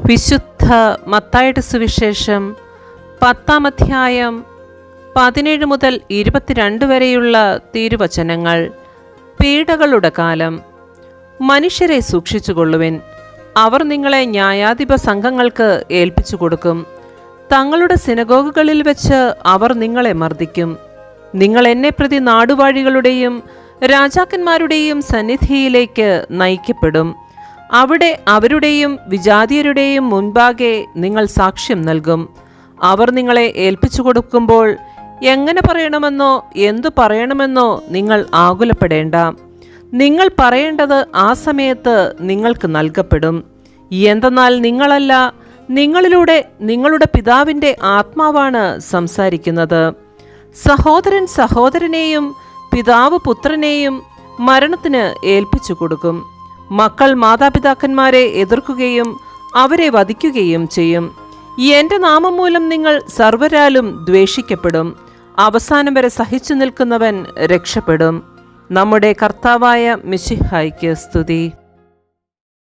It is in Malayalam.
വിശുദ്ധ മത്തായിയുടെ സുവിശേഷം 10-ാം അധ്യായം 17 മുതൽ 22 വരെയുള്ള തിരുവചനങ്ങൾ. പീഡകളുടെ കാലം. മനുഷ്യരെ സൂക്ഷിച്ചുകൊള്ളുവിൻ, അവർ നിങ്ങളെ ന്യായാധിപ സംഘങ്ങൾക്ക് ഏൽപ്പിച്ചു കൊടുക്കും. തങ്ങളുടെ സിനഗോഗുകളിൽ വെച്ച് അവർ നിങ്ങളെ മർദ്ദിക്കും. നിങ്ങൾ എന്നെ പ്രതി നാടുവാഴികളുടെയും രാജാക്കന്മാരുടെയും സന്നിധിയിലേക്ക് നയിക്കപ്പെടും. അവിടെ അവരുടെയും വിജാതീയരുടെയും മുൻപാകെ നിങ്ങൾ സാക്ഷ്യം നൽകും. അവർ നിങ്ങളെ ഏൽപ്പിച്ചു കൊടുക്കുമ്പോൾ എങ്ങനെ പറയണമെന്നോ എന്തു പറയണമെന്നോ നിങ്ങൾ ആകുലപ്പെടേണ്ട. നിങ്ങൾ പറയേണ്ടത് ആ സമയത്ത് നിങ്ങൾക്ക് നൽകപ്പെടും. എന്തെന്നാൽ നിങ്ങളല്ല, നിങ്ങളിലൂടെ നിങ്ങളുടെ പിതാവിൻ്റെ ആത്മാവാണ് സംസാരിക്കുന്നത്. സഹോദരൻ സഹോദരനെയും പിതാവ് പുത്രനെയും മരണത്തിന് ഏൽപ്പിച്ചു കൊടുക്കും. മക്കൾ മാതാപിതാക്കന്മാരെ എതിർക്കുകയും അവരെ വധിക്കുകയും ചെയ്യും. എൻ്റെ നാമം മൂലം നിങ്ങൾ സർവ്വരാലും ദ്വേഷിക്കപ്പെടും. അവസാനം വരെ സഹിച്ചു നിൽക്കുന്നവൻ രക്ഷപ്പെടും. നമ്മുടെ കർത്താവായ മിശിഹായ്ക്ക് സ്തുതി.